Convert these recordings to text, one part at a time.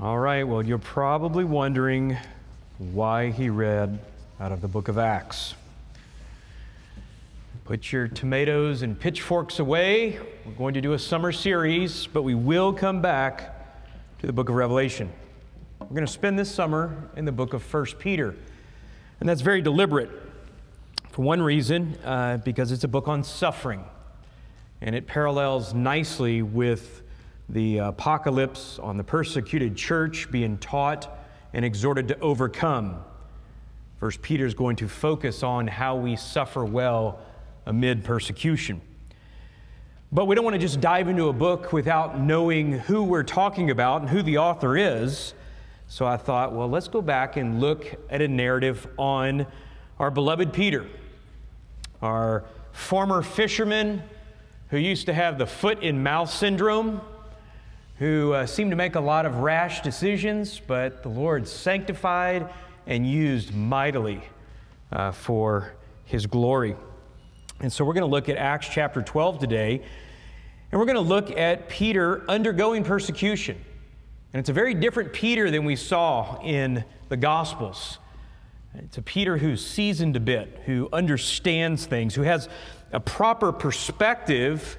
All right, well, you're probably wondering why he read out of the book of Acts. Put your tomatoes and pitchforks away. We're going to do a summer series, but we will come back to the book of Revelation. We're going to spend this summer in the book of 1 Peter, and that's very deliberate. For one reason, because it's a book on suffering, and it parallels nicely with the apocalypse on the persecuted church being taught and exhorted to overcome. 1 Peter is going to focus on how we suffer well amid persecution. But we don't want to just dive into a book without knowing who we're talking about and who the author is. So I thought, well, let's go back and look at a narrative on our beloved Peter, our former fisherman who used to have the foot in mouth syndrome, who seemed to make a lot of rash decisions, but the Lord sanctified and used mightily for His glory. And so we're going to look at Acts chapter 12 today, and we're going to look at Peter undergoing persecution. And it's a very different Peter than we saw in the Gospels. It's a Peter who's seasoned a bit, who understands things, who has a proper perspective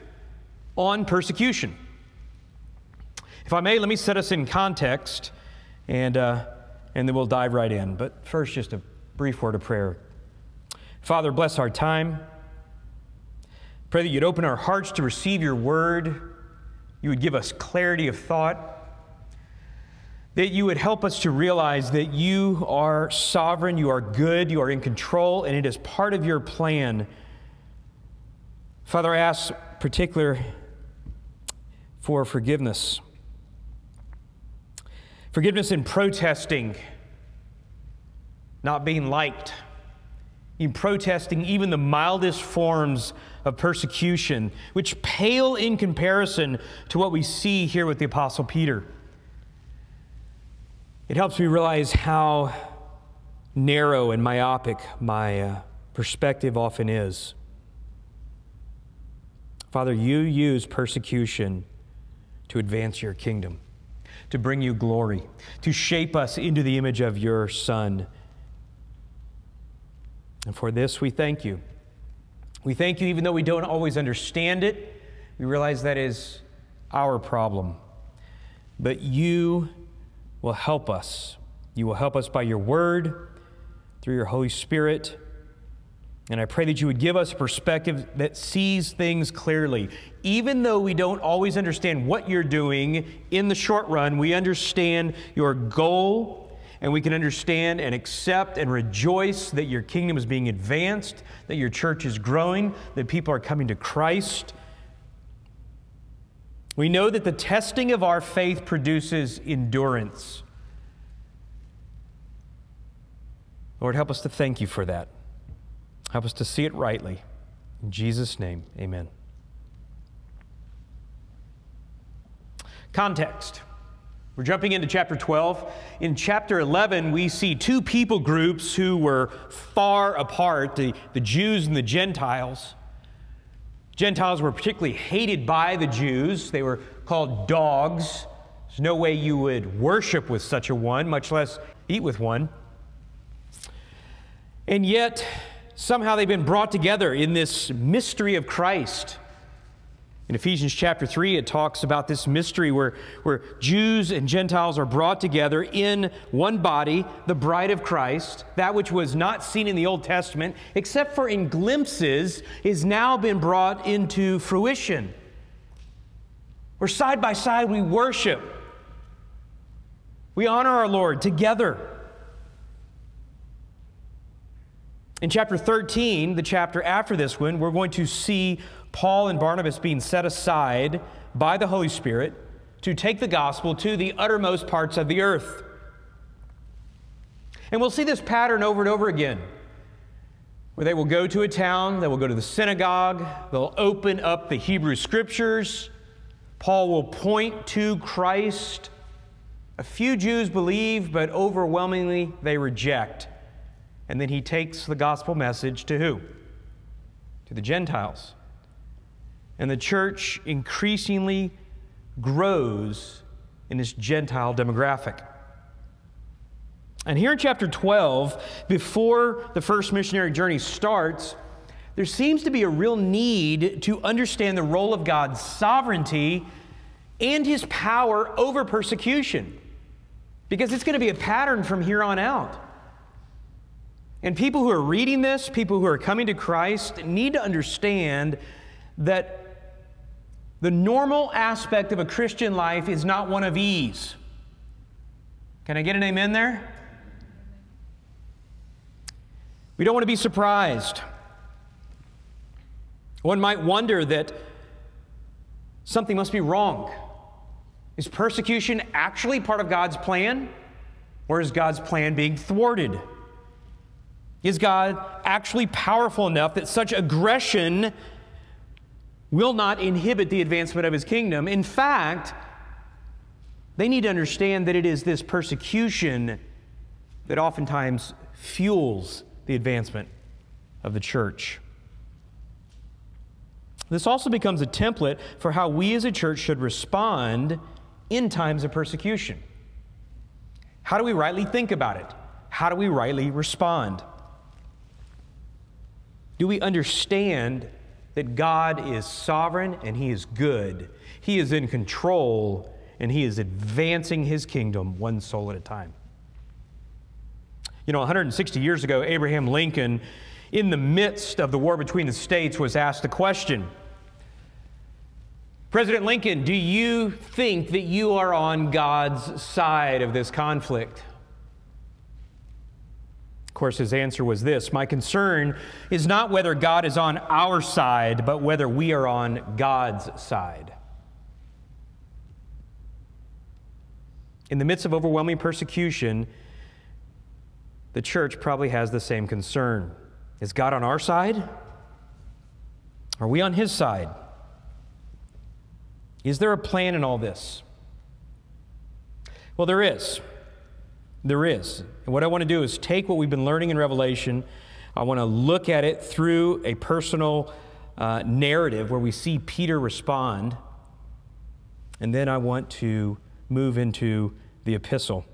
on persecution. If I may, let me set us in context, and then we'll dive right in. But first, just a brief word of prayer. Father, bless our time. Pray that you'd open our hearts to receive your word. You would give us clarity of thought. That you would help us to realize that you are sovereign, you are good, you are in control, and it is part of your plan. Father, I ask particular for forgiveness. Forgiveness in protesting, not being liked, in protesting even the mildest forms of persecution, which pale in comparison to what we see here with the Apostle Peter. It helps me realize how narrow and myopic my perspective often is. Father, you use persecution to advance your kingdom, to bring you glory, to shape us into the image of your Son. And for this, we thank you. We thank you even though we don't always understand it. We realize that is our problem. But you will help us. You will help us by your word, through your Holy Spirit. And I pray that you would give us a perspective that sees things clearly. Even though we don't always understand what you're doing in the short run, we understand your goal, and we can understand and accept and rejoice that your kingdom is being advanced, that your church is growing, that people are coming to Christ. We know that the testing of our faith produces endurance. Lord, help us to thank you for that. Help us to see it rightly. In Jesus' name, amen. Context. We're jumping into chapter 12. In chapter 11, we see two people groups who were far apart, the Jews and the Gentiles. Gentiles were particularly hated by the Jews. They were called dogs. There's no way you would worship with such a one, much less eat with one. And yet, somehow they've been brought together in this mystery of Christ. In Ephesians chapter 3, it talks about this mystery where Jews and Gentiles are brought together in one body, the bride of Christ. That which was not seen in the Old Testament, except for in glimpses, is now been brought into fruition. Where side by side we worship. We honor our Lord together. In chapter 13, the chapter after this one, we're going to see Paul and Barnabas being set aside by the Holy Spirit to take the gospel to the uttermost parts of the earth. And we'll see this pattern over and over again, where they will go to a town, they will go to the synagogue, they'll open up the Hebrew Scriptures, Paul will point to Christ. A few Jews believe, but overwhelmingly they reject. And then he takes the gospel message to who? To the Gentiles. And the church increasingly grows in this Gentile demographic. And here in chapter 12, before the first missionary journey starts, there seems to be a real need to understand the role of God's sovereignty and His power over persecution, because it's going to be a pattern from here on out. And people who are reading this, people who are coming to Christ, need to understand that the normal aspect of a Christian life is not one of ease. Can I get an amen there? We don't want to be surprised. One might wonder that something must be wrong. Is persecution actually part of God's plan? Or is God's plan being thwarted? Is God actually powerful enough that such aggression will not inhibit the advancement of His kingdom? In fact, they need to understand that it is this persecution that oftentimes fuels the advancement of the church. This also becomes a template for how we as a church should respond in times of persecution. How do we rightly think about it? How do we rightly respond? Do we understand that God is sovereign and He is good? He is in control and He is advancing His kingdom one soul at a time. You know, 160 years ago, Abraham Lincoln, in the midst of the war between the states, was asked the question, President Lincoln, do you think that you are on God's side of this conflict? Of course, his answer was this: my concern is not whether God is on our side, but whether we are on God's side. In the midst of overwhelming persecution, the church probably has the same concern. Is God on our side? Are we on His side? Is there a plan in all this? Well, there is. There is. And what I want to do is take what we've been learning in Revelation. I want to look at it through a personal narrative where we see Peter respond. And then I want to move into the epistle.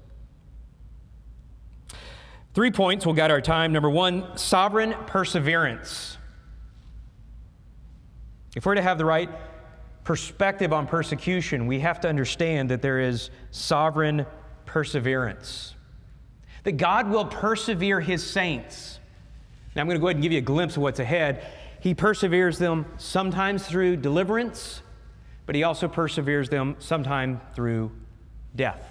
3 points will guide our time. Number one, sovereign perseverance. If we're to have the right perspective on persecution, we have to understand that there is sovereign perseverance. That God will persevere His saints. Now I'm going to go ahead and give you a glimpse of what's ahead. He perseveres them sometimes through deliverance, but He also perseveres them sometimes through death.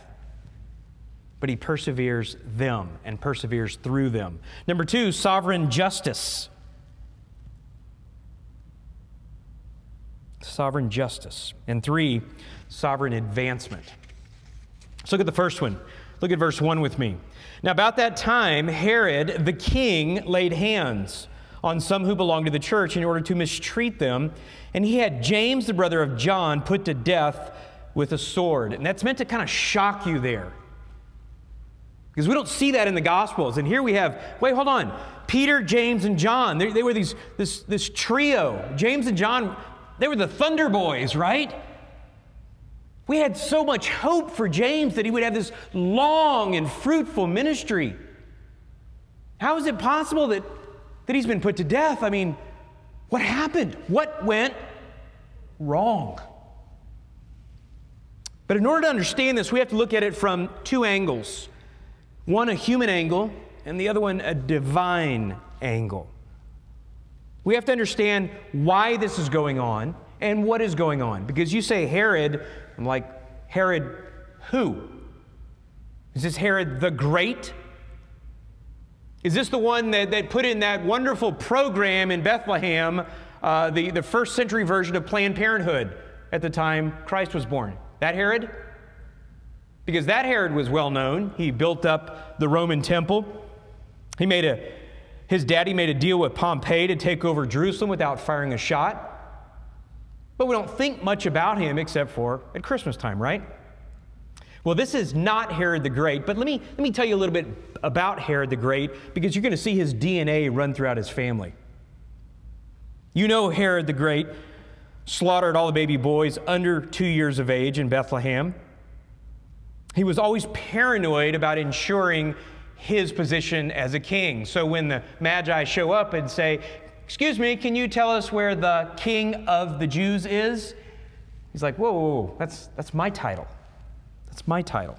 But He perseveres them and perseveres through them. Number two, sovereign justice. Sovereign justice. And three, sovereign advancement. Let's look at the first one. Look at verse 1 with me. Now, about that time, Herod the king laid hands on some who belonged to the church in order to mistreat them, and he had James, the brother of John, put to death with a sword. And that's meant to kind of shock you there, because we don't see that in the Gospels. And here we have, wait, hold on. Peter, James, and John. They were this trio. James and John, they were the Thunder Boys, right? We had so much hope for James that he would have this long and fruitful ministry. How is it possible that he's been put to death? I mean, what happened? What went wrong? But in order to understand this, we have to look at it from two angles. One, a human angle, and the other one, a divine angle. We have to understand why this is going on and what is going on. Because you say Herod, I'm like, Herod who? Is this Herod the Great? Is this the one that put in that wonderful program in Bethlehem, the first century version of Planned Parenthood at the time Christ was born? That Herod? Because that Herod was well known. He built up the Roman temple. His daddy made a deal with Pompey to take over Jerusalem without firing a shot. But we don't think much about him except for at Christmas time, right? Well, this is not Herod the Great, but let me tell you a little bit about Herod the Great, because you're going to see his DNA run throughout his family. You know Herod the Great slaughtered all the baby boys under 2 years of age in Bethlehem. He was always paranoid about ensuring his position as a king. So when the Magi show up and say, "Excuse me, can you tell us where the King of the Jews is?" He's like, "Whoa, whoa, whoa, that's my title. That's my title."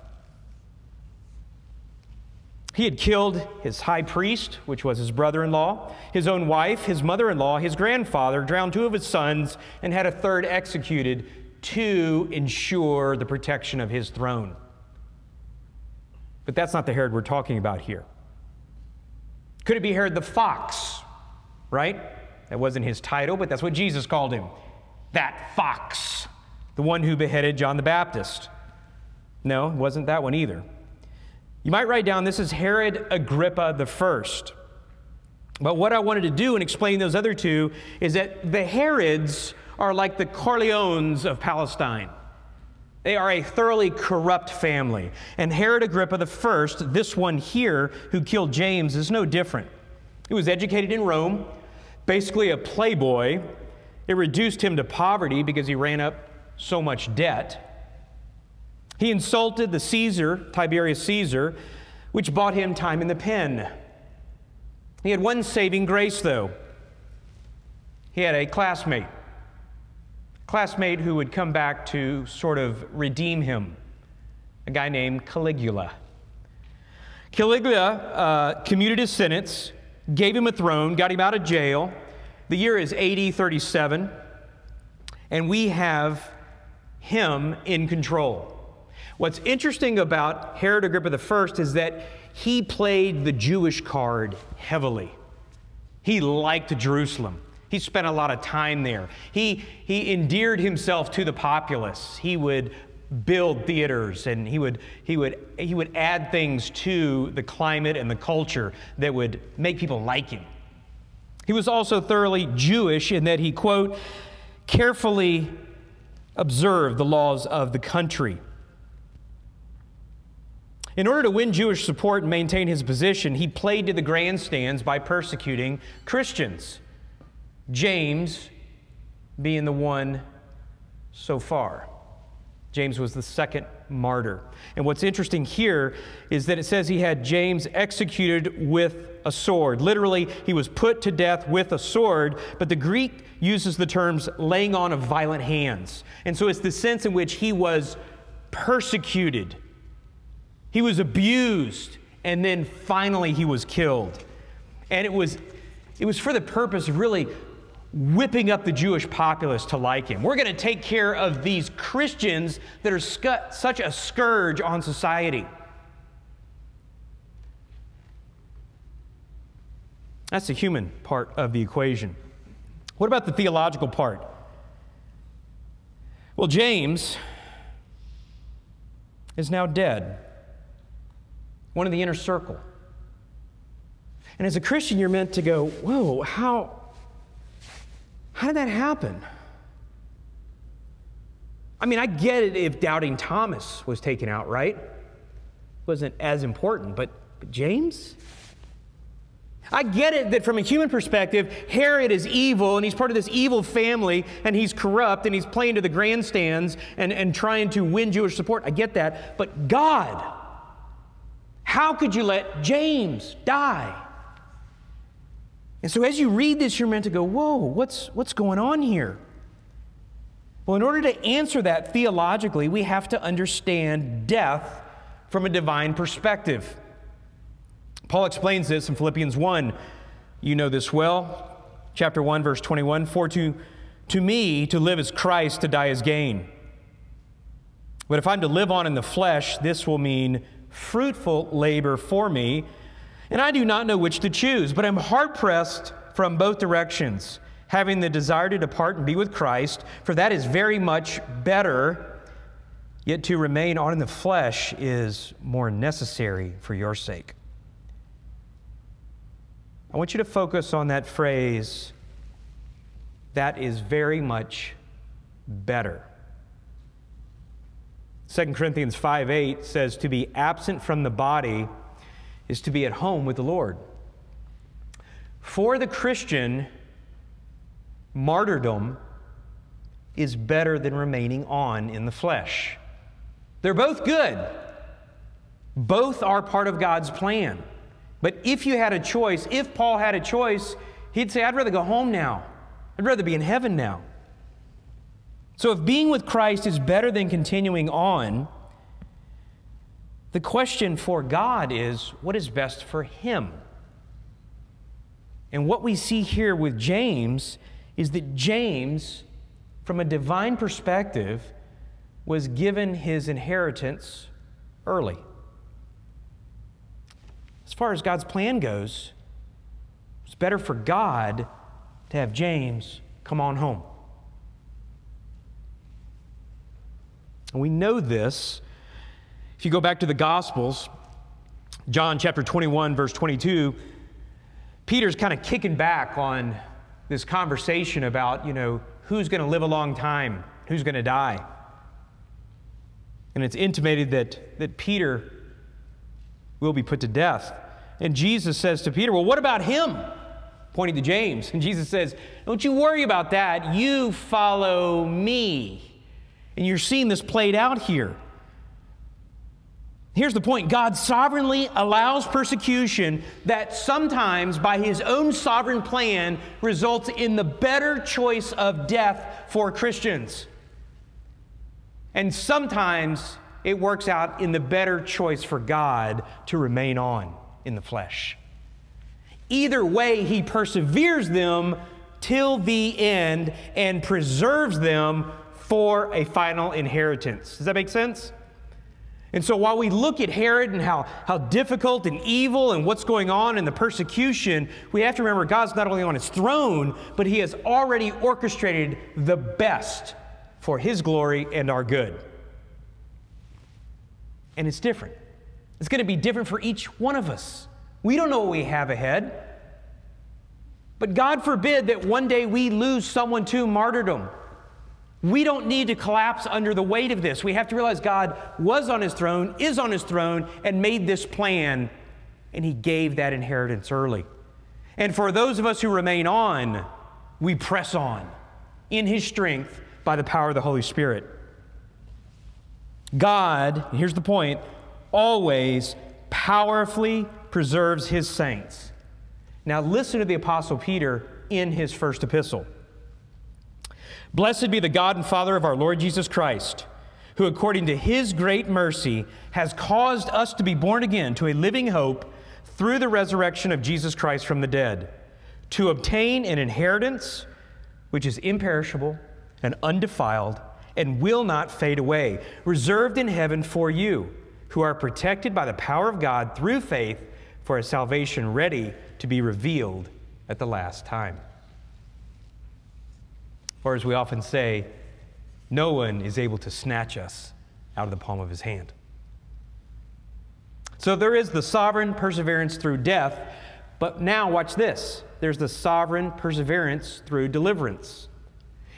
He had killed his high priest, which was his brother-in-law, his own wife, his mother-in-law, his grandfather, drowned 2 of his sons, and had a 3rd executed to ensure the protection of his throne. But that's not the Herod we're talking about here. Could it be Herod the Fox? Right? That wasn't his title, but that's what Jesus called him. That fox, the one who beheaded John the Baptist. No, it wasn't that one either. You might write down, this is Herod Agrippa the First. But what I wanted to do in explaining those other 2 is that the Herods are like the Corleones of Palestine. They are a thoroughly corrupt family. And Herod Agrippa the First, this one here who killed James, is no different. He was educated in Rome, basically a playboy. It reduced him to poverty because he ran up so much debt. He insulted the Caesar, Tiberius Caesar, which bought him time in the pen. He had one saving grace, though. He had a classmate who would come back to sort of redeem him, a guy named Caligula. Caligula commuted his sentence, gave him a throne, got him out of jail. The year is AD 37, and we have him in control. What's interesting about Herod Agrippa I is that he played the Jewish card heavily. He liked Jerusalem. He spent a lot of time there. He endeared himself to the populace. He would build theaters, and he would add things to the climate and the culture that would make people like him. He was also thoroughly Jewish in that he, quote, carefully observed the laws of the country. In order to win Jewish support and maintain his position, he played to the grandstands by persecuting Christians. James being the one so far. James was the second martyr. And what's interesting here is that it says he had James executed with a sword. Literally, he was put to death with a sword, but the Greek uses the terms laying on of violent hands. And so it's the sense in which he was persecuted. He was abused, and then finally he was killed. And it was for the purpose of really whipping up the Jewish populace to like him. We're going to take care of these Christians that are such a scourge on society. That's the human part of the equation. What about the theological part? Well, James is now dead. One in the inner circle. And as a Christian, you're meant to go, whoa, how did that happen? I mean, I get it if doubting Thomas was taken out, right? Wasn't as important, but James? I get it that from a human perspective, Herod is evil, and he's part of this evil family, and he's corrupt, and he's playing to the grandstands and trying to win Jewish support. I get that. But God, how could you let James die? And so as you read this, you're meant to go, whoa, what's going on here? Well, in order to answer that theologically, we have to understand death from a divine perspective. Paul explains this in Philippians 1. You know this well. Chapter 1, verse 21. For to me, to live is Christ, to die is gain. But if I'm to live on in the flesh, this will mean fruitful labor for me. And I do not know which to choose, but I'm hard-pressed from both directions, having the desire to depart and be with Christ, for that is very much better, yet to remain on in the flesh is more necessary for your sake. I want you to focus on that phrase, that is very much better. 2 Corinthians 5:8 says, to be absent from the body is to be at home with the Lord. For the Christian, martyrdom is better than remaining on in the flesh. They're both good. Both are part of God's plan. But if you had a choice, if Paul had a choice, he'd say, I'd rather go home now. I'd rather be in heaven now. So if being with Christ is better than continuing on, the question for God is, what is best for him? And what we see here with James is that James, from a divine perspective, was given his inheritance early. As far as God's plan goes, it's better for God to have James come on home. And we know this. If you go back to the Gospels, John chapter 21, verse 22, Peter's kind of kicking back on this conversation about, who's going to live a long time, who's going to die. And it's intimated that Peter will be put to death. And Jesus says to Peter, well, what about him? Pointing to James. And Jesus says, don't you worry about that. You follow me. And you're seeing this played out here. Here's the point. God sovereignly allows persecution that sometimes, by his own sovereign plan, results in the better choice of death for Christians. And sometimes it works out in the better choice for God to remain on in the flesh. Either way, he perseveres them till the end and preserves them for a final inheritance. Does that make sense? And so while we look at Herod and how difficult and evil and what's going on in the persecution, we have to remember God's not only on his throne, but he has already orchestrated the best for his glory and our good. And it's different. It's going to be different for each one of us. We don't know what we have ahead. But God forbid that one day we lose someone to martyrdom. We don't need to collapse under the weight of this. We have to realize God was on his throne, is on his throne, and made this plan, and he gave that inheritance early. And for those of us who remain on, we press on in his strength by the power of the Holy Spirit. God, and here's the point, always powerfully preserves his saints. Now listen to the Apostle Peter in his first epistle. Blessed be the God and Father of our Lord Jesus Christ, who according to his great mercy has caused us to be born again to a living hope through the resurrection of Jesus Christ from the dead, to obtain an inheritance which is imperishable and undefiled and will not fade away, reserved in heaven for you, who are protected by the power of God through faith for a salvation ready to be revealed at the last time. Or as we often say, no one is able to snatch us out of the palm of his hand. So there is the sovereign perseverance through death, but now watch this. There's the sovereign perseverance through deliverance.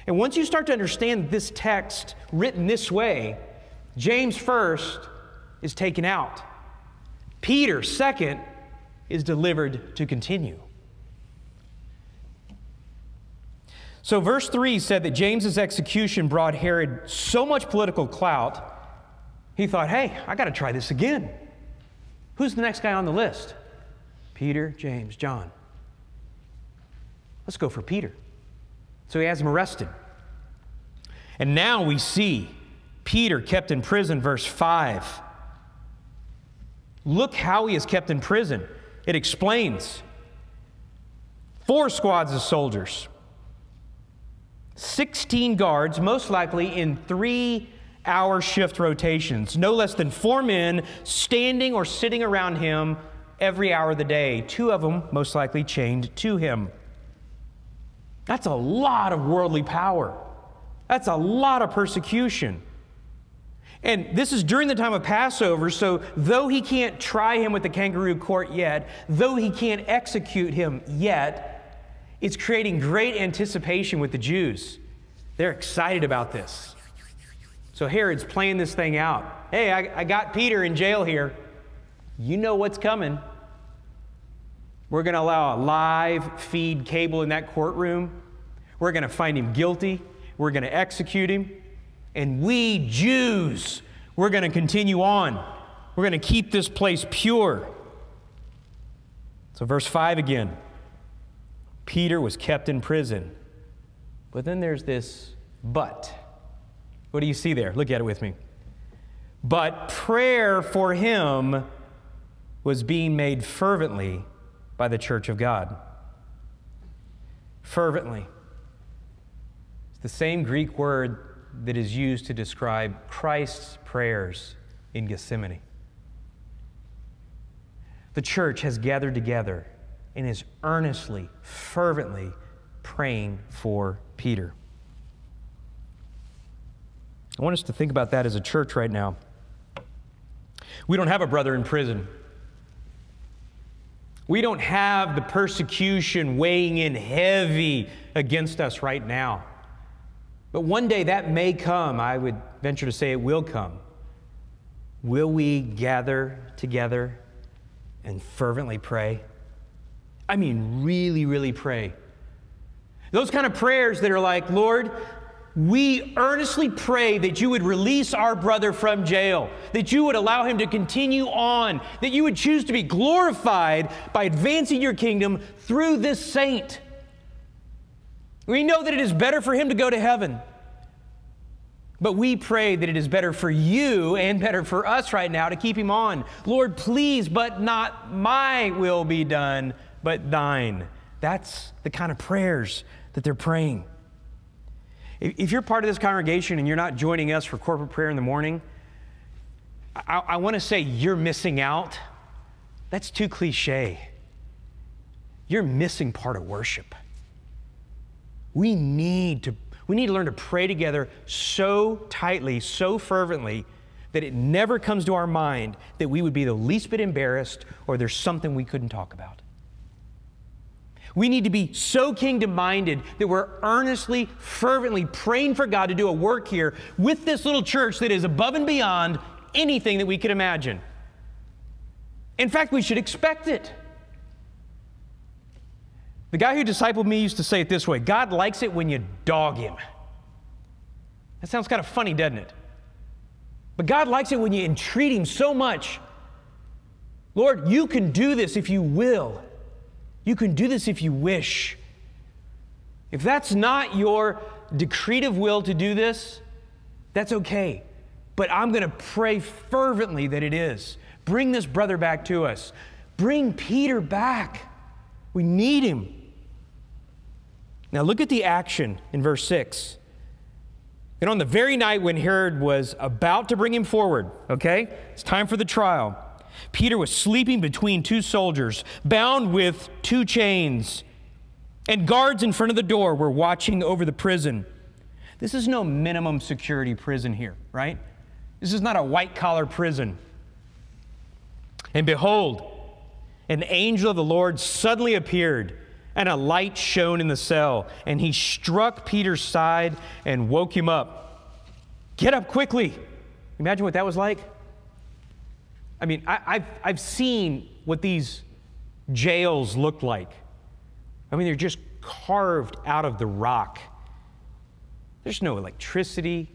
And once you start to understand this text written this way, James first is taken out. Peter second is delivered to continue. So verse 3 said that James's execution brought Herod so much political clout, he thought, hey, I got to try this again. Who's the next guy on the list? Peter, James, John. Let's go for Peter. So he has him arrested. And now we see Peter kept in prison, verse 5. Look how he is kept in prison. It explains 4 squads of soldiers, 16 guards, most likely in 3-hour shift rotations, no less than 4 men standing or sitting around him every hour of the day, 2 of them most likely chained to him. That's a lot of worldly power. That's a lot of persecution. And this is during the time of Passover, so though he can't try him with the kangaroo court yet, though he can't execute him yet, it's creating great anticipation with the Jews. They're excited about this. So Herod's playing this thing out. Hey, I got Peter in jail here. You know what's coming. We're going to allow a live feed cable in that courtroom. We're going to find him guilty. We're going to execute him. And we Jews, we're going to continue on. We're going to keep this place pure. So verse 5 again. Peter was kept in prison. But then there's this but. What do you see there? Look at it with me. But prayer for him was being made fervently by the church of God. Fervently. It's the same Greek word that is used to describe Christ's prayers in Gethsemane. The church has gathered together and is earnestly, fervently praying for Peter. I want us to think about that as a church right now. We don't have a brother in prison. We don't have the persecution weighing in heavy against us right now. But one day that may come. I would venture to say it will come. Will we gather together and fervently pray? I mean, really, really pray. Those kind of prayers that are like, Lord, we earnestly pray that you would release our brother from jail, that you would allow him to continue on, that you would choose to be glorified by advancing your kingdom through this saint. We know that it is better for him to go to heaven. But we pray that it is better for you and better for us right now to keep him on. Lord, please, but not my will be done, but thine. That's the kind of prayers that they're praying. If you're part of this congregation and you're not joining us for corporate prayer in the morning, I want to say you're missing out. That's too cliche. You're missing part of worship. We need to learn to pray together so tightly, so fervently, that it never comes to our mind that we would be the least bit embarrassed or there's something we couldn't talk about. We need to be so kingdom-minded that we're earnestly, fervently praying for God to do a work here with this little church that is above and beyond anything that we could imagine. In fact, we should expect it. The guy who discipled me used to say it this way: God likes it when you dog him. That sounds kind of funny, doesn't it? But God likes it when you entreat him so much. Lord, you can do this if you will. You can do this if you wish. If that's not your decretive will to do this, that's okay. But I'm going to pray fervently that it is. Bring this brother back to us. Bring Peter back. We need him. Now look at the action in verse 6. And on the very night when Herod was about to bring him forward, okay, it's time for the trial, Peter was sleeping between two soldiers, bound with two chains, and guards in front of the door were watching over the prison. This is no minimum security prison here, right? This is not a white-collar prison. And behold, an angel of the Lord suddenly appeared, and a light shone in the cell, and he struck Peter's side and woke him up. Get up quickly. Imagine what that was like. I mean, I've seen what these jails look like. I mean, they're just carved out of the rock. There's no electricity.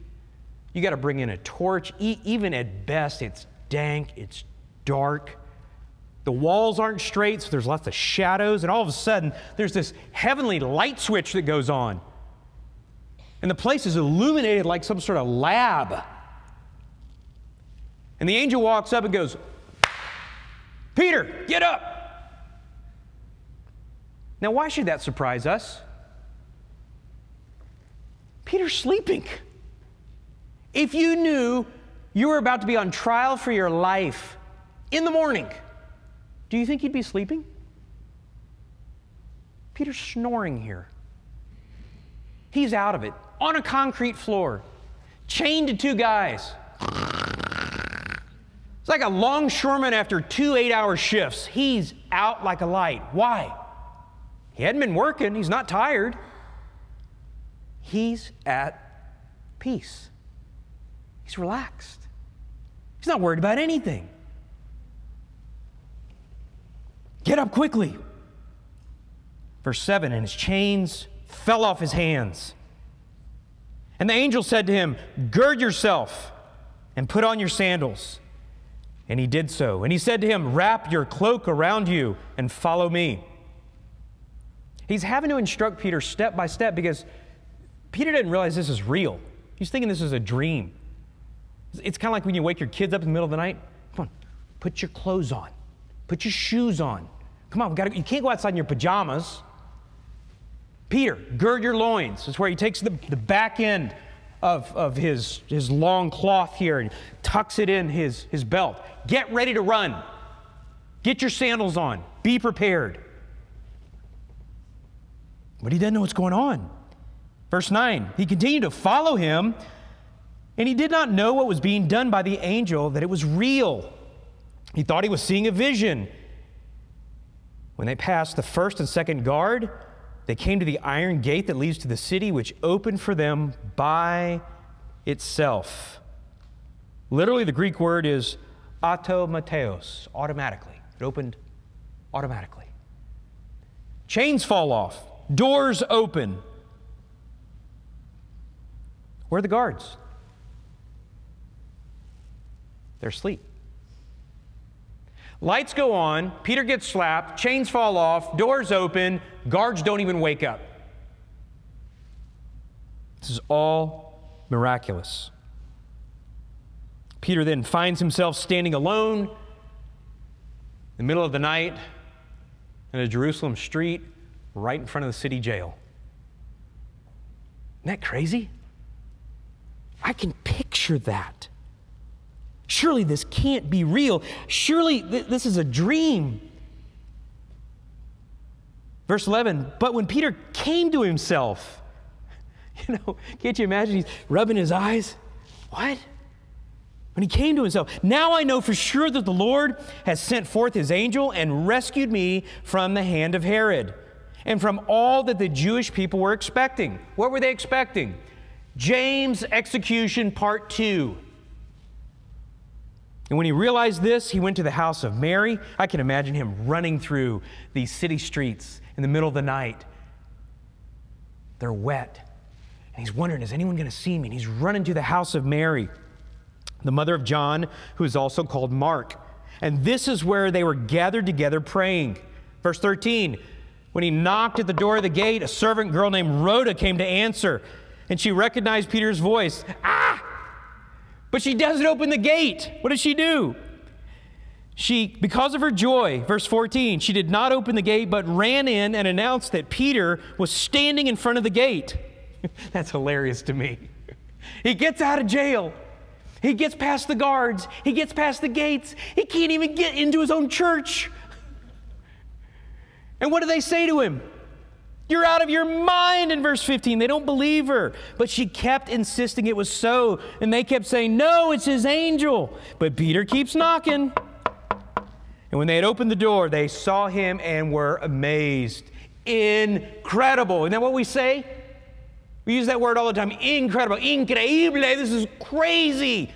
You got to bring in a torch. Even at best, it's dank, it's dark. The walls aren't straight, so there's lots of shadows. And all of a sudden, there's this heavenly light switch that goes on. And the place is illuminated like some sort of lab. And the angel walks up and goes, Peter, get up. Now, why should that surprise us? Peter's sleeping. If you knew you were about to be on trial for your life in the morning, do you think you'd be sleeping? Peter's snoring here. He's out of it, on a concrete floor, chained to two guys. It's like a longshoreman after 2 8-hour shifts. He's out like a light. Why? He hadn't been working. He's not tired. He's at peace. He's relaxed. He's not worried about anything. Get up quickly. Verse 7, and his chains fell off his hands. And the angel said to him, gird yourself and put on your sandals. And he did so. And he said to him, "Wrap your cloak around you and follow me." He's having to instruct Peter step by step because Peter didn't realize this is real. He's thinking this is a dream. It's kind of like when you wake your kids up in the middle of the night. Come on, put your clothes on. Put your shoes on. Come on, you can't go outside in your pajamas. Peter, gird your loins. That's where he takes the back end of his long cloth here and tucks it in his belt. Get ready to run. Get your sandals on. Be prepared. But he doesn't know what's going on. Verse 9, he continued to follow him, and he did not know what was being done by the angel, that it was real. He thought he was seeing a vision. When they passed the first and second guard, they came to the iron gate that leads to the city, which opened for them by itself. Literally, the Greek word is automateos, automatically. It opened automatically. Chains fall off. Doors open. Where are the guards? They're asleep. Lights go on, Peter gets slapped, chains fall off, doors open, guards don't even wake up. This is all miraculous. Peter then finds himself standing alone in the middle of the night in a Jerusalem street right in front of the city jail. Isn't that crazy? I can picture that. Surely this can't be real. Surely this is a dream. Verse 11, but when Peter came to himself, can't you imagine he's rubbing his eyes? What? When he came to himself, now I know for sure that the Lord has sent forth his angel and rescued me from the hand of Herod and from all that the Jewish people were expecting. What were they expecting? James' execution part 2. And when he realized this, he went to the house of Mary. I can imagine him running through these city streets in the middle of the night. They're wet. And he's wondering, is anyone going to see me? And he's running to the house of Mary, the mother of John, who is also called Mark. And this is where they were gathered together praying. Verse 13, when he knocked at the door of the gate, a servant girl named Rhoda came to answer. And she recognized Peter's voice. Ah! But she doesn't open the gate. What does she do? Because of her joy, verse 14, she did not open the gate, but ran in and announced that Peter was standing in front of the gate. That's hilarious to me. He gets out of jail. He gets past the guards. He gets past the gates. He can't even get into his own church. And what do they say to him? You're out of your mind in verse 15. They don't believe her. But she kept insisting it was so. And they kept saying, no, it's his angel. But Peter keeps knocking. And when they had opened the door, they saw him and were amazed. Incredible. Isn't that what we say? We use that word all the time. Incredible. Increíble. This is crazy.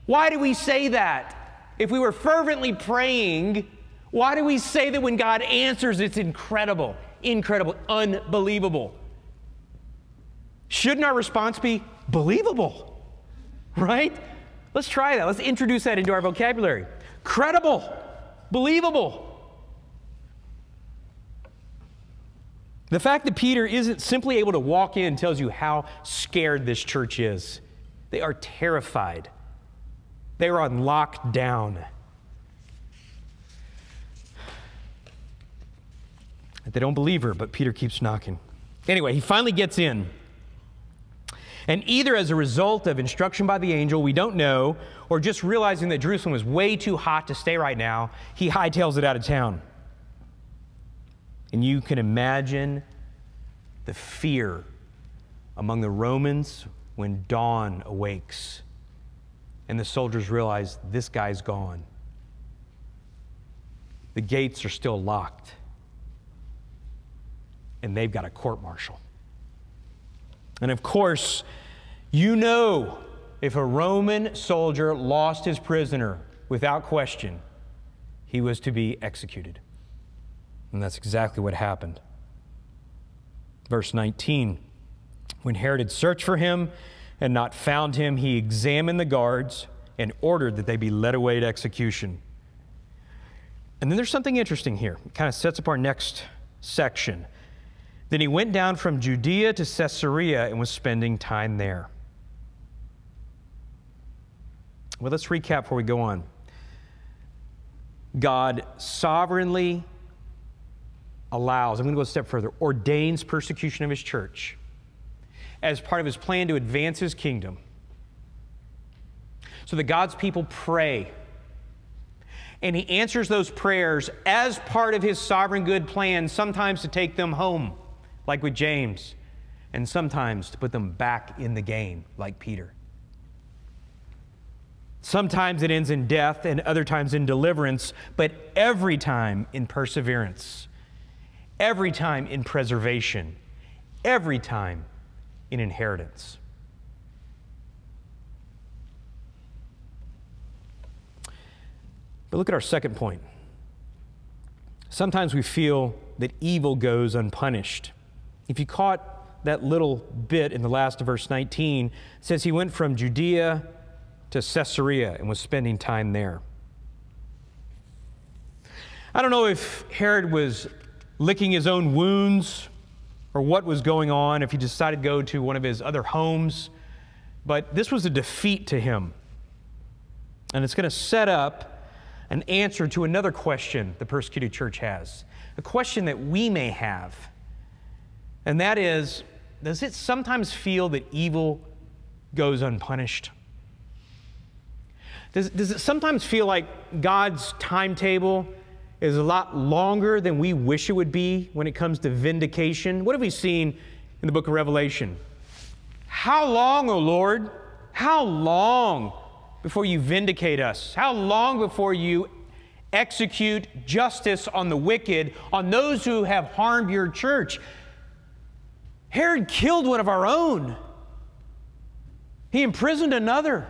Why do we say that? If we were fervently praying, why do we say that when God answers, it's incredible? Incredible, unbelievable. Shouldn't our response be believable? Right? Let's try that. Let's introduce that into our vocabulary. Credible, believable. The fact that Peter isn't simply able to walk in tells you how scared this church is. They are terrified. They are on lockdown. They don't believe her, but Peter keeps knocking. Anyway, he finally gets in. And either as a result of instruction by the angel, we don't know, or just realizing that Jerusalem was way too hot to stay right now, he hightails it out of town. And you can imagine the fear among the Romans when dawn awakes and the soldiers realize this guy's gone. The gates are still locked. And they've got a court-martial. And of course, you know, if a Roman soldier lost his prisoner, without question, he was to be executed. And that's exactly what happened. Verse 19, when Herod had searched for him and not found him, he examined the guards and ordered that they be led away to execution. And then there's something interesting here. It kind of sets up our next section. Then he went down from Judea to Caesarea and was spending time there. Well, let's recap before we go on. God sovereignly allows, I'm going to go a step further, ordains persecution of his church as part of his plan to advance his kingdom, so that God's people pray. And he answers those prayers as part of his sovereign good plan, sometimes to take them home, like with James, and sometimes to put them back in the game, like Peter. Sometimes it ends in death and other times in deliverance, but every time in perseverance, every time in preservation, every time in inheritance. But look at our second point. Sometimes we feel that evil goes unpunished. If you caught that little bit in the last of verse 19, it says he went from Judea to Caesarea and was spending time there. I don't know if Herod was licking his own wounds or what was going on, if he decided to go to one of his other homes, but this was a defeat to him. And it's going to set up an answer to another question the persecuted church has, a question that we may have, and that is, does it sometimes feel that evil goes unpunished? Does it sometimes feel like God's timetable is a lot longer than we wish it would be when it comes to vindication? What have we seen in the book of Revelation? How long, O Lord? How long before you vindicate us? How long before you execute justice on the wicked, on those who have harmed your church? Herod killed one of our own. He imprisoned another.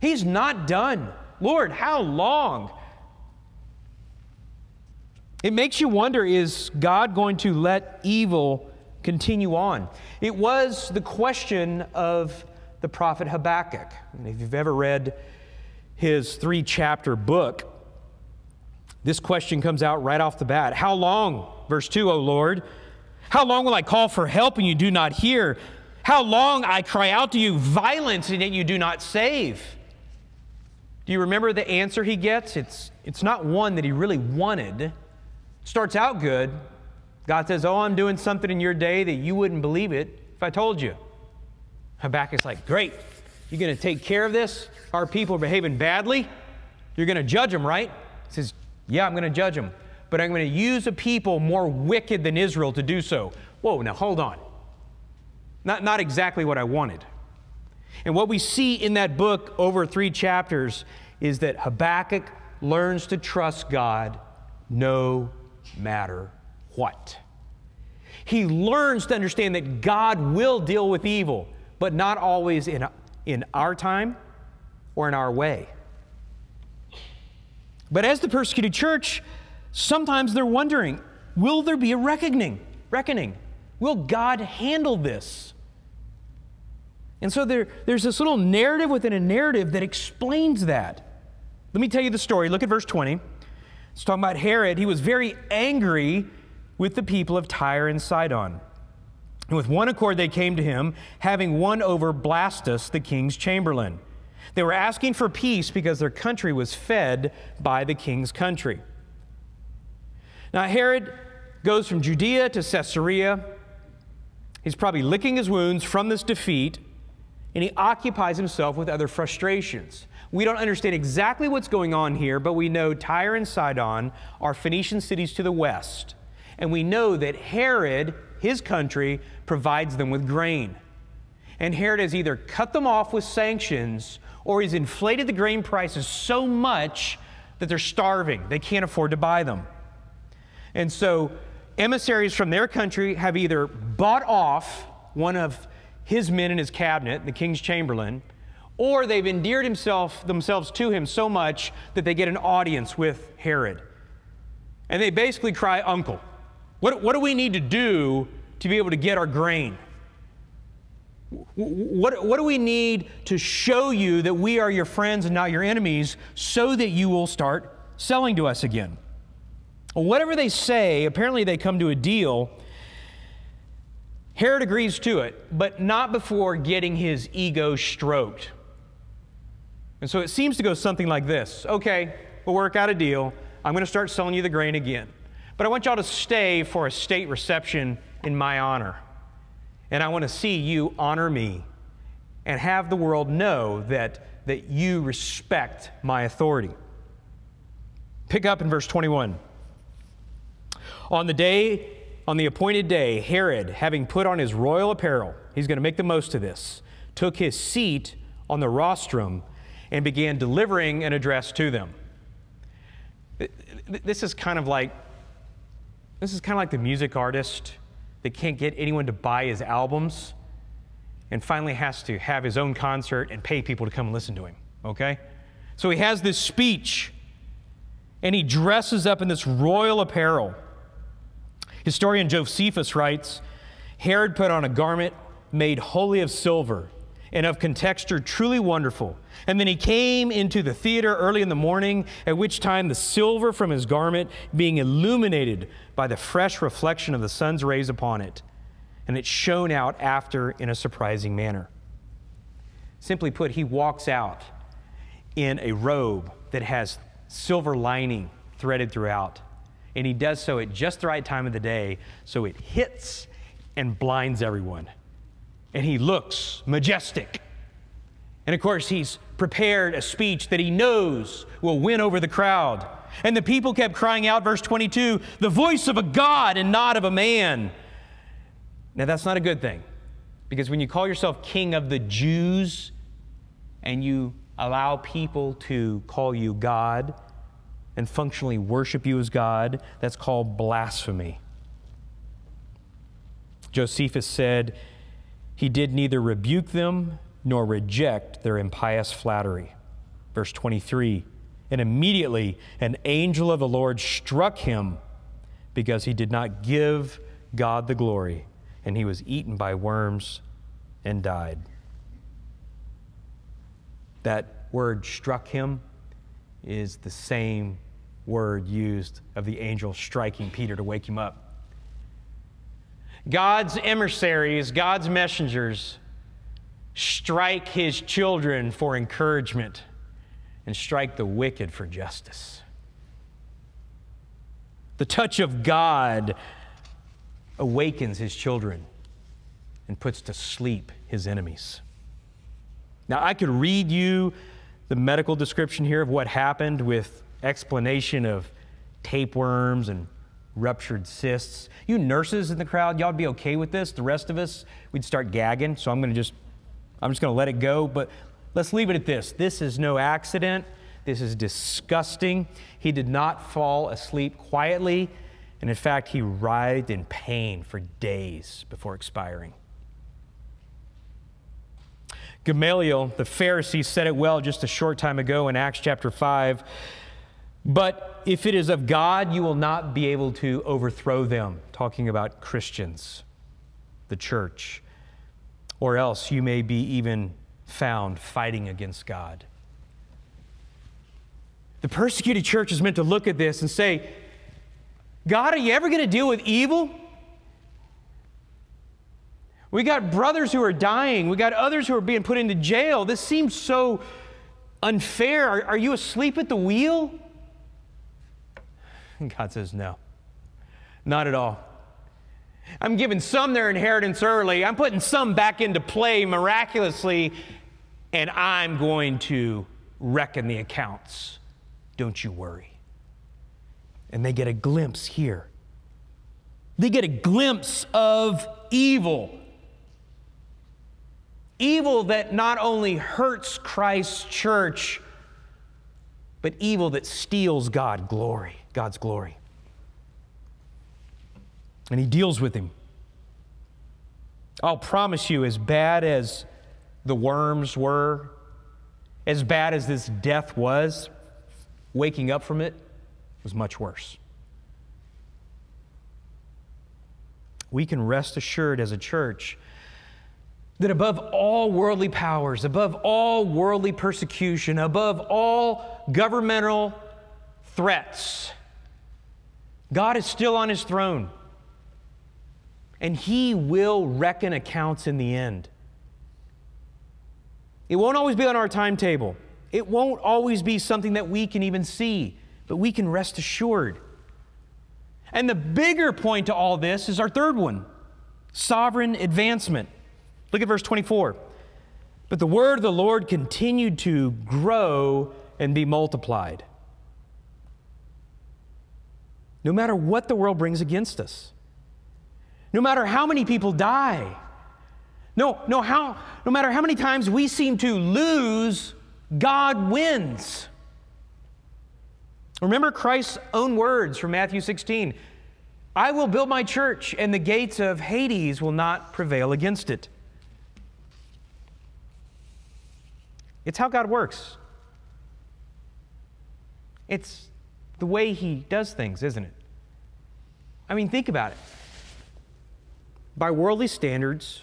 He's not done. Lord, how long? It makes you wonder, is God going to let evil continue on? It was the question of the prophet Habakkuk. And if you've ever read his 3-chapter book, this question comes out right off the bat. How long, verse 2, O Lord? How long will I call for help and you do not hear? How long I cry out to you, violence, and yet you do not save? Do you remember the answer he gets? It's not one that he really wanted. Starts out good. God says, oh, I'm doing something in your day that you wouldn't believe it if I told you. Habakkuk's like, great. You're going to take care of this? Our people are behaving badly? You're going to judge them, right? He says, yeah, I'm going to judge them. But I'm going to use a people more wicked than Israel to do so. Whoa, now hold on. Not exactly what I wanted. And what we see in that book over 3 chapters is that Habakkuk learns to trust God no matter what. He learns to understand that God will deal with evil, but not always in our time or in our way. But as the persecuted church, sometimes they're wondering, will there be a reckoning? Will God handle this? And so there's this little narrative within a narrative that explains that. Let me tell you the story. Look at verse 20. It's talking about Herod. He was very angry with the people of Tyre and Sidon. And with one accord they came to him, having won over Blastus, the king's chamberlain. They were asking for peace because their country was fed by the king's country. Now Herod goes from Judea to Caesarea. He's probably licking his wounds from this defeat, and he occupies himself with other frustrations. We don't understand exactly what's going on here, but we know Tyre and Sidon are Phoenician cities to the west. And we know that Herod, his country, provides them with grain. And Herod has either cut them off with sanctions, or he's inflated the grain prices so much that they're starving. They can't afford to buy them. And so emissaries from their country have either bought off one of his men in his cabinet, the king's chamberlain, or they've endeared themselves to him so much that they get an audience with Herod. And they basically cry, Uncle, what do we need to do to be able to get our grain? What do we need to show you that we are your friends and not your enemies so that you will start selling to us again? Well, whatever they say, apparently they come to a deal. Herod agrees to it, but not before getting his ego stroked. And so it seems to go something like this. Okay, we'll work out a deal. I'm going to start selling you the grain again. But I want y'all to stay for a state reception in my honor. And I want to see you honor me and have the world know that you respect my authority. Pick up in verse 21. On the appointed day, Herod, having put on his royal apparel, he's going to make the most of this, took his seat on the rostrum and began delivering an address to them. This is kind of like the music artist that can't get anyone to buy his albums and finally has to have his own concert and pay people to come and listen to him, okay? So he has this speech, and he dresses up in this royal apparel. Historian Josephus writes, Herod put on a garment made wholly of silver and of contexture truly wonderful. And then he came into the theater early in the morning, at which time the silver from his garment, being illuminated by the fresh reflection of the sun's rays upon it, and it shone out after in a surprising manner. Simply put, he walks out in a robe that has silver lining threaded throughout, and he does so at just the right time of the day, so it hits and blinds everyone. And he looks majestic. And of course, he's prepared a speech that he knows will win over the crowd. And the people kept crying out, verse 22, the voice of a God and not of a man. Now, that's not a good thing, because when you call yourself king of the Jews and you allow people to call you God and functionally worship you as God, that's called blasphemy. Josephus said, he did neither rebuke them nor reject their impious flattery. Verse 23, and immediately an angel of the Lord struck him because he did not give God the glory, and he was eaten by worms and died. That word struck him is the same word used of the angel striking Peter to wake him up. God's emissaries, God's messengers, strike his children for encouragement and strike the wicked for justice. The touch of God awakens his children and puts to sleep his enemies. Now, I could read you the medical description here of what happened with explanation of tapeworms and ruptured cysts. You nurses in the crowd, y'all would be okay with this. The rest of us, we'd start gagging. So I'm just going to let it go. But let's leave it at this. This is no accident. This is disgusting. He did not fall asleep quietly. And in fact, he writhed in pain for days before expiring. Gamaliel, the Pharisee, said it well just a short time ago in Acts chapter 5. But if it is of God, you will not be able to overthrow them, talking about Christians, the church, or else you may be even found fighting against God. The persecuted church is meant to look at this and say, God, are you ever going to deal with evil? We got brothers who are dying. We got others who are being put into jail. This seems so unfair. Are you asleep at the wheel? And God says, no, not at all. I'm giving some their inheritance early. I'm putting some back into play miraculously, and I'm going to reckon the accounts. Don't you worry. And they get a glimpse here. They get a glimpse of evil. Evil that not only hurts Christ's church, but evil that steals God's glory. And he deals with him. I'll promise you, as bad as the worms were, as bad as this death was, waking up from it was much worse. We can rest assured as a church that above all worldly powers, above all worldly persecution, above all governmental threats, God is still on His throne. And He will reckon accounts in the end. It won't always be on our timetable. It won't always be something that we can even see, but we can rest assured. And the bigger point to all this is our third one, sovereign advancement. Look at verse 24. But the word of the Lord continued to grow and be multiplied. No matter what the world brings against us, no matter how many people die, no matter how many times we seem to lose, God wins. Remember Christ's own words from Matthew 16. I will build my church, and the gates of Hades will not prevail against it. It's how God works. It's the way He does things, isn't it? I mean, think about it. By worldly standards,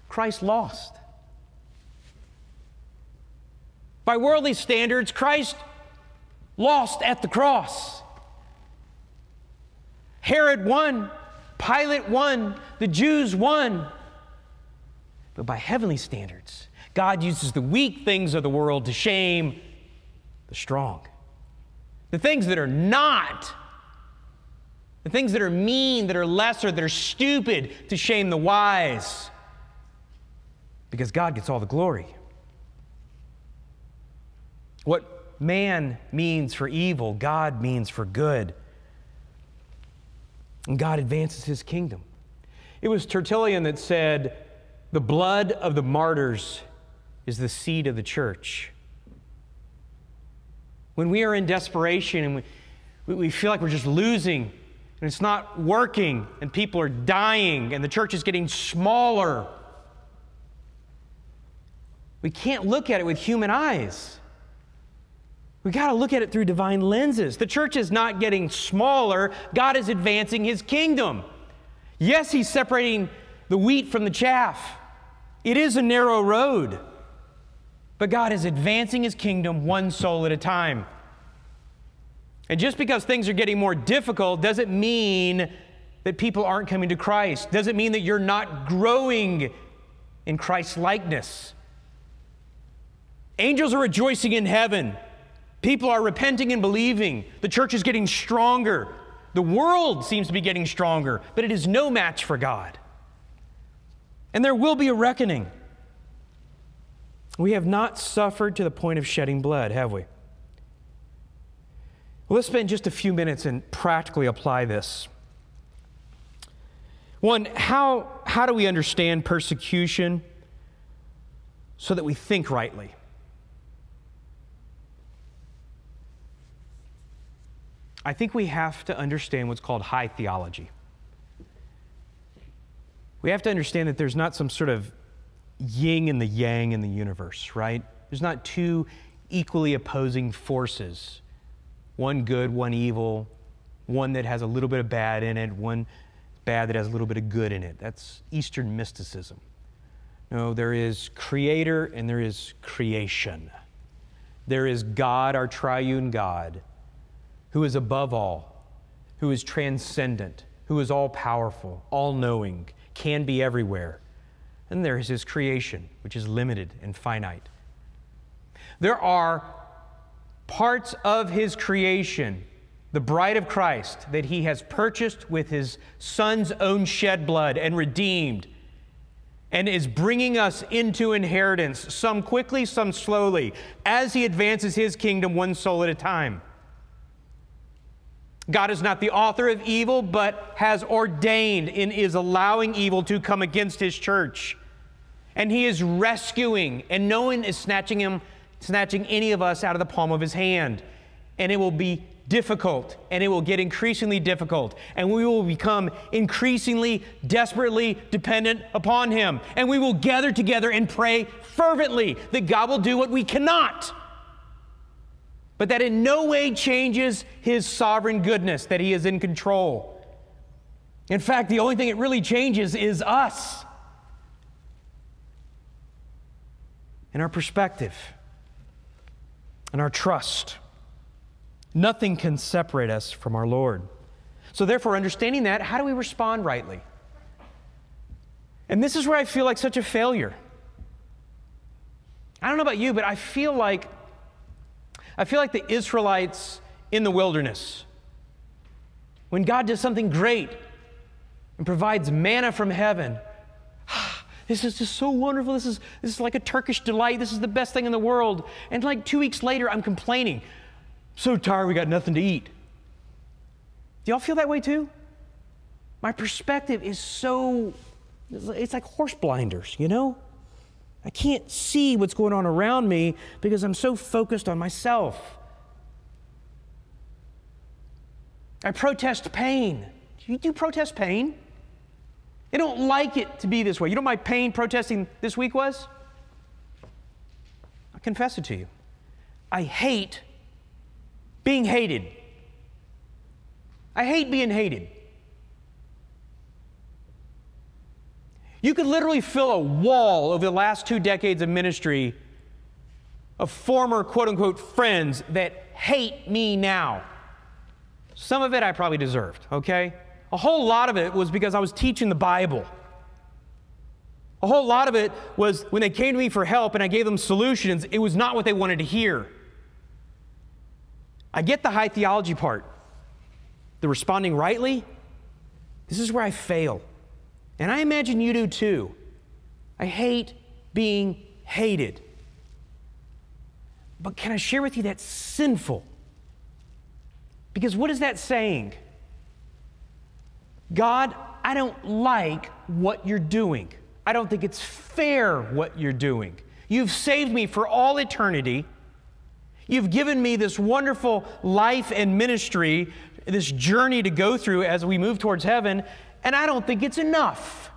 Christ lost. By worldly standards, Christ lost at the cross. Herod won, Pilate won, the Jews won. But by heavenly standards, God uses the weak things of the world to shame the strong. The things that are not, the things that are mean, that are lesser, that are stupid, to shame the wise. Because God gets all the glory. What man means for evil, God means for good. And God advances His kingdom. It was Tertullian that said, the blood of the martyrs is the seed of the church. When we are in desperation and we feel like we're just losing and it's not working and people are dying and the church is getting smaller, we can't look at it with human eyes. We got to look at it through divine lenses. The church is not getting smaller. God is advancing His kingdom. Yes, He's separating the wheat from the chaff. It is a narrow road. But God is advancing His kingdom one soul at a time. And just because things are getting more difficult doesn't mean that people aren't coming to Christ. Doesn't mean that you're not growing in Christ's likeness. Angels are rejoicing in heaven. People are repenting and believing. The church is getting stronger. The world seems to be getting stronger, but it is no match for God. And there will be a reckoning. We have not suffered to the point of shedding blood, have we? Well, let's spend just a few minutes and practically apply this. One, how do we understand persecution so that we think rightly? I think we have to understand what's called high theology. We have to understand that there's not some sort of yin and the yang in the universe, right? There's not two equally opposing forces, one good, one evil, one that has a little bit of bad in it, one bad that has a little bit of good in it. That's Eastern mysticism. No, there is creator and there is creation. There is God, our triune God, who is above all, who is transcendent, who is all-powerful, all-knowing, can be everywhere. And there is His creation, which is limited and finite. There are parts of His creation, the bride of Christ, that He has purchased with His Son's own shed blood and redeemed, and is bringing us into inheritance, some quickly, some slowly, as He advances His kingdom one soul at a time. God is not the author of evil, but has ordained and is allowing evil to come against His church. And He is rescuing, and no one is snatching any of us out of the palm of His hand. And it will be difficult, and it will get increasingly difficult, and we will become increasingly, desperately dependent upon Him. And we will gather together and pray fervently that God will do what we cannot. But that in no way changes His sovereign goodness, that He is in control. In fact, the only thing it really changes is us. and our perspective and our trust. Nothing can separate us from our Lord. So therefore, understanding that, how do we respond rightly? And this is where I feel like such a failure. I don't know about you, but I feel like the Israelites in the wilderness. When God does something great and provides manna from heaven, this is just so wonderful. This is like a Turkish delight. This is the best thing in the world. And like 2 weeks later, I'm complaining. So tired, we got nothing to eat. Do y'all feel that way too? My perspective is it's like horse blinders, you know? I can't see what's going on around me because I'm so focused on myself. I protest pain. Do you protest pain? I don't like it to be this way. You know what my pain protesting this week was? I'll confess it to you. I hate being hated. I hate being hated. You could literally fill a wall over the last 2 decades of ministry of former quote-unquote friends that hate me now. Some of it I probably deserved, okay? A whole lot of it was because I was teaching the Bible. A whole lot of it was when they came to me for help and I gave them solutions, it was not what they wanted to hear. I get the high theology part. The responding rightly, this is where I fail. And I imagine you do too. I hate being hated. But can I share with you that's sinful? Because what is that saying? God, I don't like what you're doing. I don't think it's fair what you're doing. You've saved me for all eternity. You've given me this wonderful life and ministry, this journey to go through as we move towards heaven, and I don't think it's enough.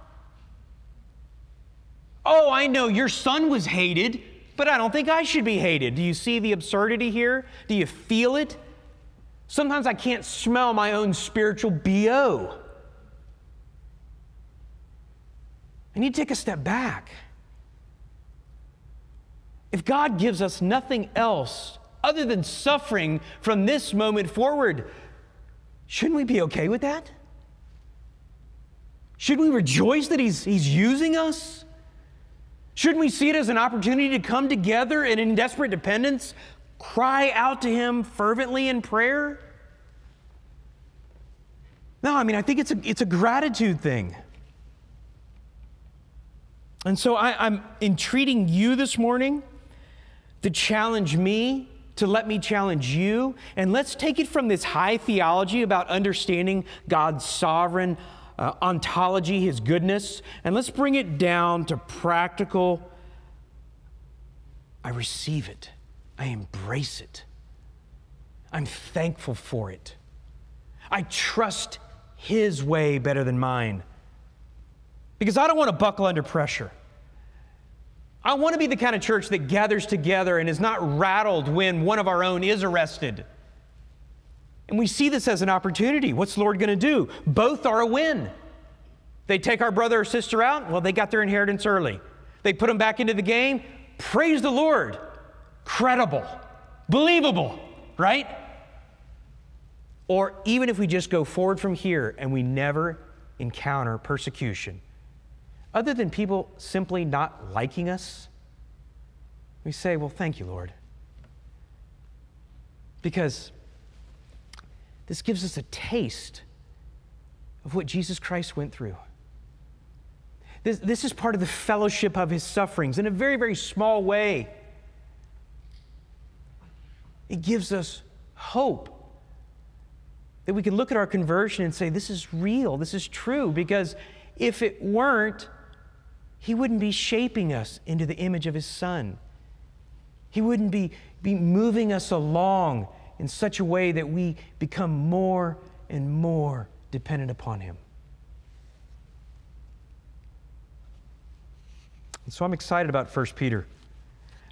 Oh, I know your son was hated, but I don't think I should be hated. Do you see the absurdity here? Do you feel it? Sometimes I can't smell my own spiritual BO. I need to take a step back. If God gives us nothing else other than suffering from this moment forward, shouldn't we be okay with that? Shouldn't we rejoice that He's using us? Shouldn't we see it as an opportunity to come together and in desperate dependence, cry out to Him fervently in prayer? No, I mean, I think it's a gratitude thing. And so I'm entreating you this morning to challenge me, to let me challenge you. And let's take it from this high theology about understanding God's sovereign ontology, His goodness, and let's bring it down to practical. I receive it. I embrace it. I'm thankful for it. I trust His way better than mine. Because I don't want to buckle under pressure. I want to be the kind of church that gathers together and is not rattled when one of our own is arrested. And we see this as an opportunity. What's the Lord going to do? Both are a win. They take our brother or sister out, well, they got their inheritance early. They put them back into the game, praise the Lord. Credible, believable, right? Or even if we just go forward from here and we never encounter persecution, other than people simply not liking us, we say, well, thank you, Lord. Because this gives us a taste of what Jesus Christ went through. This is part of the fellowship of His sufferings in a very, very small way. It gives us hope that we can look at our conversion and say, this is real, this is true, because if it weren't, He wouldn't be shaping us into the image of His Son. He wouldn't be moving us along in such a way that we become more and more dependent upon Him. And so I'm excited about 1 Peter.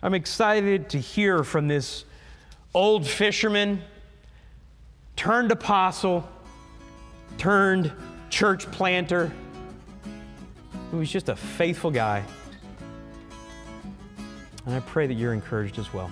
I'm excited to hear from this old fisherman, turned apostle, turned church planter, who was just a faithful guy. And I pray that you're encouraged as well.